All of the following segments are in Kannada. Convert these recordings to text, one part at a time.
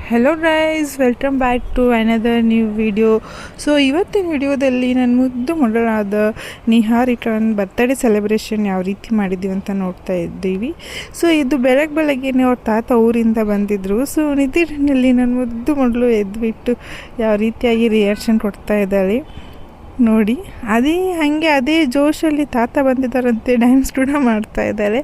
Hello guys, welcome back to another new video. So ಇವತ್ತಿನ ವಿಡಿಯೋದಲ್ಲಿ ನನ್ನ ಮುದ್ದು ಮಗಳಾದ ನಿಹಾರಿಕನ್ ಬರ್ತ್ಡೇ ಸೆಲೆಬ್ರೇಷನ್ ಯಾವ ರೀತಿ ಮಾಡಿದ್ದೀವಿ ಅಂತ ನೋಡ್ತಾ ಇದ್ದೀವಿ. ಸೊ ಇದು ಬೆಳಗ್ಗೆ ಅವ್ರ ತಾತ ಊರಿಂದ ಬಂದಿದ್ದರು. ಸೊ ನಿದ್ರಿನಲ್ಲಿ ನನ್ನ ಮುದ್ದು ಮಗಳು ಎದ್ಬಿಟ್ಟು ಯಾವ ರೀತಿಯಾಗಿ ರಿಯಾಕ್ಷನ್ ಕೊಡ್ತಾ ಇದ್ದಾಳೆ ನೋಡಿ. ಅದೇ ಜೋಶಲ್ಲಿ ತಾತ ಬಂದಿದ್ದಾರಂತೆ ಡ್ಯಾನ್ಸ್ ಕೂಡ ಮಾಡ್ತಾ ಇದ್ದಾರೆ.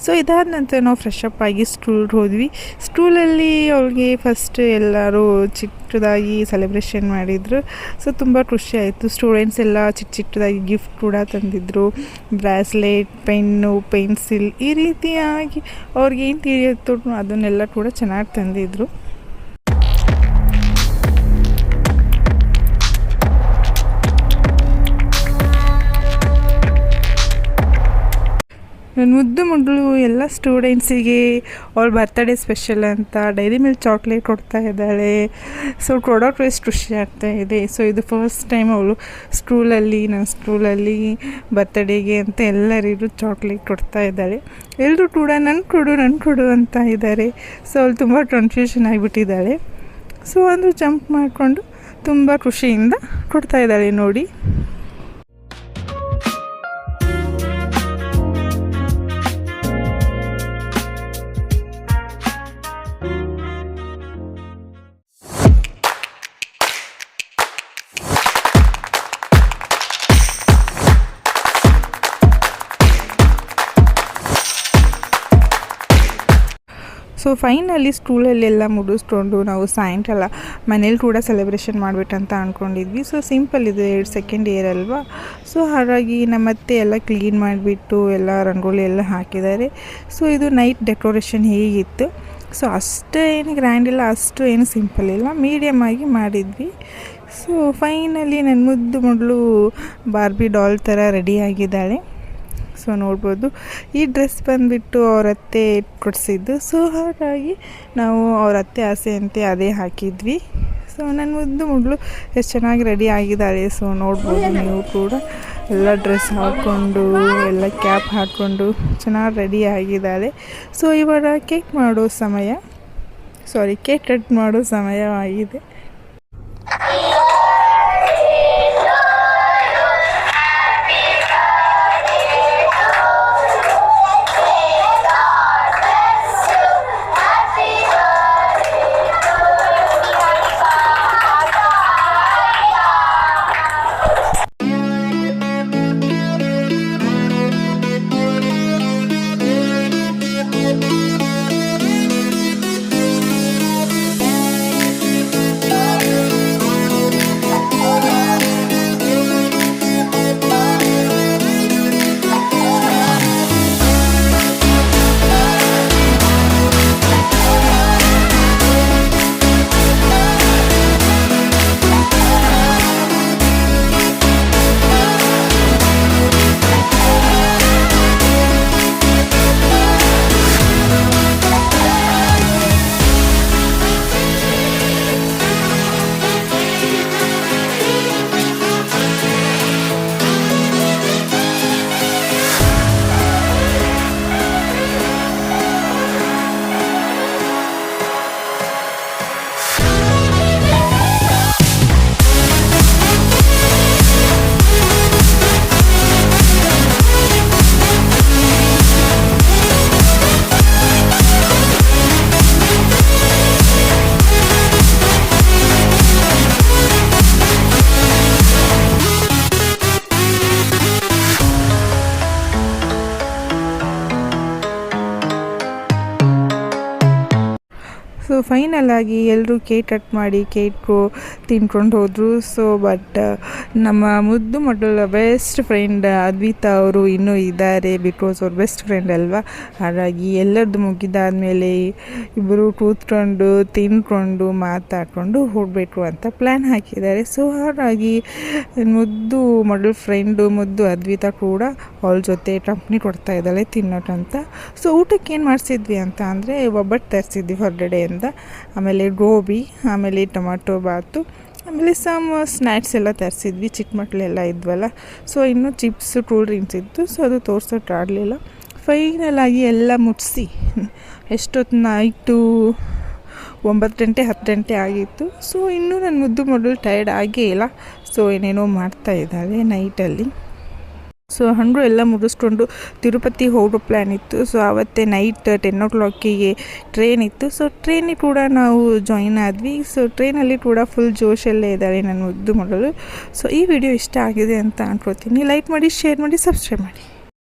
ಸೊ ಇದಾದ ನಂತರ ನಾವು ಫ್ರೆಶ್ ಅಪ್ ಆಗಿ ಸ್ಕೂಲ್ಗೆ ಹೋದ್ವಿ. ಸ್ಕೂಲಲ್ಲಿ ಅವ್ಳಿಗೆ ಫಸ್ಟ್ ಎಲ್ಲರೂ ಚಿಕ್ಕದಾಗಿ ಸೆಲೆಬ್ರೇಷನ್ ಮಾಡಿದರು. ಸೊ ತುಂಬ ಖುಷಿ ಆಯಿತು. ಸ್ಟೂಡೆಂಟ್ಸ್ ಎಲ್ಲ ಚಿಕ್ಕದಾಗಿ ಗಿಫ್ಟ್ ಕೂಡ ತಂದಿದ್ದರು. ಬ್ರಾಸ್ಲೆಟ್, ಪೆನ್ನು, ಪೆನ್ಸಿಲ್ ಈ ರೀತಿಯಾಗಿ ಅವ್ರಿಗೆ ಏನು ತಿಳಿಯುತ್ತೋ ಅದನ್ನೆಲ್ಲ ಕೂಡ ಚೆನ್ನಾಗಿ ತಂದಿದ್ದರು. ನನ್ನ ಮುದ್ದು ಮಗಳು ಎಲ್ಲ ಸ್ಟೂಡೆಂಟ್ಸಿಗೆ ಅವ್ಳ ಬರ್ತ್ಡೇ ಸ್ಪೆಷಲ್ ಅಂತ ಡೈರಿ ಮಿಲ್ಕ್ ಚಾಕ್ಲೇಟ್ ಕೊಡ್ತಾ ಇದ್ದಾಳೆ. ಸೊ ಕೊಡೋಕ್ಕೆ ಎಷ್ಟು ಖುಷಿ ಆಗ್ತಾ ಇದೆ. ಸೊ ಇದು ಫಸ್ಟ್ ಟೈಮ್ ಅವಳು ನನ್ನ ಸ್ಕೂಲಲ್ಲಿ ಬರ್ತ್ಡೇಗೆ ಅಂತ ಎಲ್ಲರಿಗೂ ಚಾಕ್ಲೇಟ್ ಕೊಡ್ತಾ ಇದ್ದಾಳೆ. ಎಲ್ಲರೂ ಕೂಡ ನನ್ನ ಕೊಡು ಅಂತ ಇದ್ದಾರೆ. ಸೊ ಅವಳು ತುಂಬ ಕನ್ಫ್ಯೂಷನ್ ಆಗಿಬಿಟ್ಟಿದ್ದಾಳೆ. ಸೊ ಅದು ಜಂಪ್ ಮಾಡಿಕೊಂಡು ತುಂಬ ಖುಷಿಯಿಂದ ಕೊಡ್ತಾ ಇದ್ದಾಳೆ ನೋಡಿ. ಸೊ ಫೈನಲಿ ಸ್ಕೂಲಲ್ಲೆಲ್ಲ ಮುಗಿಸ್ಕೊಂಡು ನಾವು ಸಾಯಂಕಾಲ ಮನೇಲಿ ಕೂಡ ಸೆಲೆಬ್ರೇಷನ್ ಮಾಡಿಬಿಟ್ಟಂತ ಅಂದ್ಕೊಂಡಿದ್ವಿ. ಸೊ ಸಿಂಪಲ್ ಇದು ಸೆಕೆಂಡ್ ಇಯರ್ ಅಲ್ವಾ. ಸೊ ಹಾಗಾಗಿ ನಮ್ಮತ್ತೆ ಎಲ್ಲ ಕ್ಲೀನ್ ಮಾಡಿಬಿಟ್ಟು ಎಲ್ಲ ರಂಗೋಲಿ ಎಲ್ಲ ಹಾಕಿದ್ದಾರೆ. ಸೊ ಇದು ನೈಟ್ ಡೆಕೋರೇಷನ್ ಹೇಗಿತ್ತು. ಸೊ ಅಷ್ಟು ಏನು ಗ್ರ್ಯಾಂಡ್ ಇಲ್ಲ, ಅಷ್ಟು ಏನು ಸಿಂಪಲ್ ಇಲ್ಲ, ಮೀಡಿಯಮ್ ಆಗಿ ಮಾಡಿದ್ವಿ. ಸೊ ಫೈನಲಿ ನನ್ನ ಮುದ್ದು ಮಗಳು ಬಾರ್ಬಿ ಡಾಲ್ ಥರ ರೆಡಿಯಾಗಿದ್ದಾಳೆ. ಸೊ ನೋಡ್ಬೋದು, ಈ ಡ್ರೆಸ್ ಬಂದುಬಿಟ್ಟು ಅವ್ರ ಅತ್ತೆ ಕೊಡಿಸಿದ್ದು. ಸೊ ಹಾಗಾಗಿ ನಾವು ಅವ್ರ ಅತ್ತೆ ಆಸೆಯಂತೆ ಅದೇ ಹಾಕಿದ್ವಿ. ಸೊ ನನ್ನ ಮುದ್ದು ಮಗಳು ಎಷ್ಟು ಚೆನ್ನಾಗಿ ರೆಡಿ ಆಗಿದ್ದಾಳೆ. ಸೊ ನೋಡ್ಬೋದು ನೀವು ಕೂಡ ಎಲ್ಲ ಡ್ರೆಸ್ ಹಾಕ್ಕೊಂಡು ಎಲ್ಲ ಕ್ಯಾಪ್ ಹಾಕ್ಕೊಂಡು ಚೆನ್ನಾಗಿ ರೆಡಿ ಆಗಿದ್ದಾಳೆ. ಸೊ ಇವಾಗ ಕೇಕ್ ಕಟ್ ಮಾಡೋ ಸಮಯವಾಗಿದೆ. ಸೊ ಫೈನಲ್ ಆಗಿ ಎಲ್ಲರೂ ಕೇಕ್ ಕಟ್ ಮಾಡಿ ಕೇಕು ತಿನ್ಕೊಂಡು ಹೋದರು. ಸೊ ಬಟ್ ನಮ್ಮ ಮುದ್ದು ಮಗಳ ಬೆಸ್ಟ್ ಫ್ರೆಂಡ್ ಅದ್ವಿತಾ ಅವರು ಇನ್ನೂ ಇದ್ದಾರೆ, ಬಿಕಾಸ್ ಅವ್ರ ಬೆಸ್ಟ್ ಫ್ರೆಂಡ್ ಅಲ್ವಾ. ಹಾಗಾಗಿ ಎಲ್ಲರದ್ದು ಮುಗಿದಾದಮೇಲೆ ಇಬ್ಬರು ಕೂತ್ಕೊಂಡು ತಿನ್ಕೊಂಡು ಮಾತಾಡಿಕೊಂಡು ಹೋಗಬೇಕು ಅಂತ ಪ್ಲ್ಯಾನ್ ಹಾಕಿದ್ದಾರೆ. ಸೊ ಹಾಗಾಗಿ ಮುದ್ದು ಮಗಳ ಫ್ರೆಂಡು ಮುದ್ದು ಅದ್ವಿತಾ ಕೂಡ ಅವಳ ಜೊತೆ ಕಂಪ್ನಿ ಕೊಡ್ತಾ ಇದ್ದಾಳೆ ತಿನ್ನೋಕ್ಕಂತ. ಸೊ ಊಟಕ್ಕೆ ಏನು ಮಾಡಿಸಿದ್ವಿ ಅಂತ ಅಂದರೆ ಒಬ್ಬಟ್ಟು ತರಿಸಿದ್ವಿ ಹೊರಗಡೆಯಿಂದ. ಆಮೇಲೆ ಗೋಬಿ, ಆಮೇಲೆ ಟೊಮಾಟೊ ಬಾತು, ಆಮೇಲೆ ಸ್ನ್ಯಾಕ್ಸ್ ಎಲ್ಲ ತರಿಸಿದ್ವಿ. ಚಿಕ್ಕ ಮಕ್ಕಳೆಲ್ಲ ಇದ್ವಲ್ಲ. ಸೊ ಇನ್ನೂ ಚಿಪ್ಸು ಕೂಲ್ ಡ್ರಿಂಕ್ಸ್ ಇತ್ತು. ಸೊ ಅದು ತೋರ್ಸೋಕ್ಕಾಗಲಿಲ್ಲ. ಫೈನಲಾಗಿ ಎಲ್ಲ ಮುಟ್ಟಿಸಿ ಎಷ್ಟೊತ್ತು ನೈಟು 9 ಗಂಟೆ 10 ಗಂಟೆ ಆಗಿತ್ತು. ಸೊ ಇನ್ನೂ ನನ್ನ ಮುದ್ದು ಮಗಳು ಟಯರ್ಡ್ ಆಗೇ ಇಲ್ಲ. ಸೊ ಏನೇನೋ ಮಾಡ್ತಾ ಇದ್ದಾಳೆ ನೈಟಲ್ಲಿ. ಸೊ ಹಂಡ್ರು ಎಲ್ಲ ಮುಗಿಸ್ಕೊಂಡು ತಿರುಪತಿ ಹೋಗೋ ಪ್ಲ್ಯಾನ್ ಇತ್ತು. ಸೊ ಆವತ್ತೇ ನೈಟ್ 10 ಓ ಕ್ಲಾಕಿಗೆ ಟ್ರೈನ್ ಇತ್ತು. ಸೊ ಟ್ರೈನಿಗೆ ಕೂಡ ನಾವು ಜಾಯಿನ್ ಆದ್ವಿ. ಸೊ ಟ್ರೈನಲ್ಲಿ ಕೂಡ ಫುಲ್ ಜೋಶಲ್ಲೇ ಇದ್ದಾಳೆ ನನ್ನ ಮುದ್ದು ಮಗಳು. ಸೊ ಈ ವಿಡಿಯೋ ಇಷ್ಟ ಆಗಿದೆ ಅಂತ ಅನ್ಕೋತೀನಿ. ಲೈಕ್ ಮಾಡಿ, ಶೇರ್ ಮಾಡಿ, ಸಬ್ಸ್ಕ್ರೈಬ್ ಮಾಡಿ.